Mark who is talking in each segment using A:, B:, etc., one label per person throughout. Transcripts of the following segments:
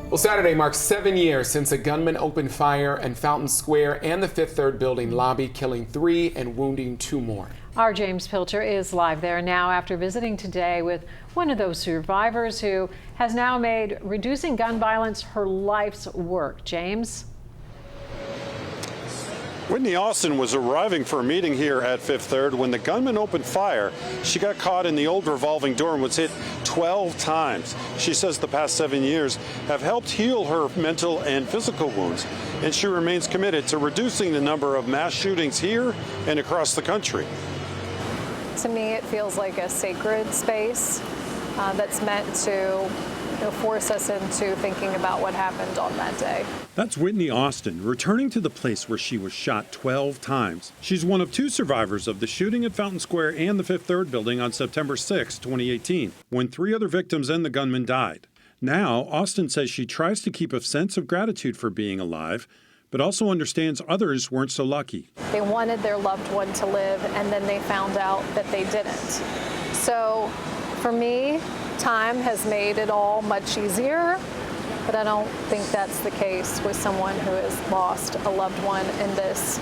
A: Well, Saturday marks 7 years since a gunman opened fire in Fountain Square and the Fifth Third building lobby, killing 3 and wounding 2 more.
B: Our James Pilcher is live there now after visiting today with one of those survivors who has now made reducing gun violence her life's work. James?
C: Whitney Austin was arriving for a meeting here at Fifth Third when the gunman opened fire. She got caught in the old revolving door and was hit 12 times. She says the past 7 years have helped heal her mental and physical wounds, and she remains committed to reducing the number of mass shootings here and across the country.
D: To me, it feels like a sacred space that's meant to force us into thinking about what happened on that day.
C: That's Whitney Austin, returning to the place where she was shot 12 times. She's one of 2 survivors of the shooting at Fountain Square and the Fifth Third building on September 6, 2018, when 3 other victims and the gunman died. Now, Austin says she tries to keep a sense of gratitude for being alive, but also understands others weren't so lucky.
D: They wanted their loved one to live, and then they found out that they didn't. So, for me, time has made it all much easier, but I don't think that's the case with someone who has lost a loved one in this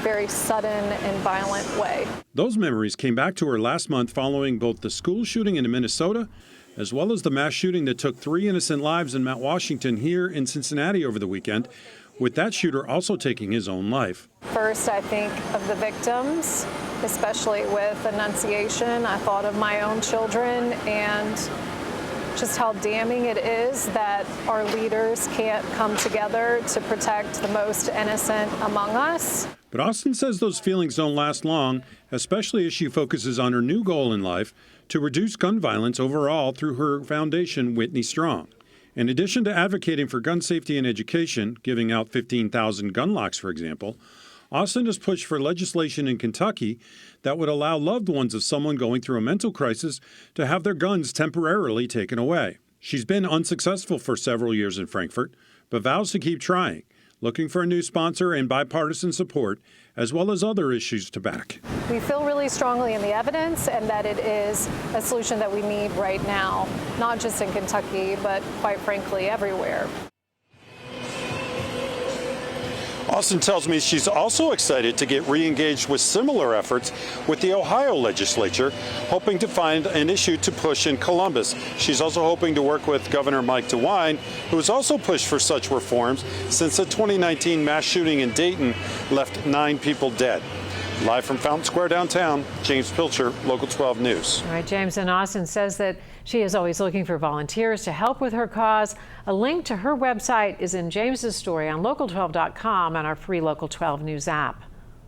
D: very sudden and violent way.
C: Those memories came back to her last month following both the school shooting in Minnesota as well as the mass shooting that took 3 innocent lives in Mount Washington here in Cincinnati over the weekend, with that shooter also taking his own life.
D: First, I think of the victims, especially with Annunciation. I thought of my own children and just how damning it is that our leaders can't come together to protect the most innocent among us.
C: But Austin says those feelings don't last long, especially as she focuses on her new goal in life to reduce gun violence overall through her foundation, Whitney Strong. In addition to advocating for gun safety and education, giving out 15,000 gun locks, for example, Austin has pushed for legislation in Kentucky that would allow loved ones of someone going through a mental crisis to have their guns temporarily taken away. She's been unsuccessful for several years in Frankfort, but vows to keep trying, looking for a new sponsor and bipartisan support, as well as other issues to back.
D: We feel really strongly in the evidence and that it is a solution that we need right now, not just in Kentucky, but quite frankly, everywhere.
C: Austin tells me she's also excited to get re-engaged with similar efforts with the Ohio legislature, hoping to find an issue to push in Columbus. She's also hoping to work with Governor Mike DeWine, who has also pushed for such reforms since the 2019 mass shooting in Dayton left 9 people dead. Live from Fountain Square downtown, James Pilcher, Local 12 News.
B: All right, James, and Austin says that she is always looking for volunteers to help with her cause. A link to her website is in James's story on local12.com and our free Local 12 News app.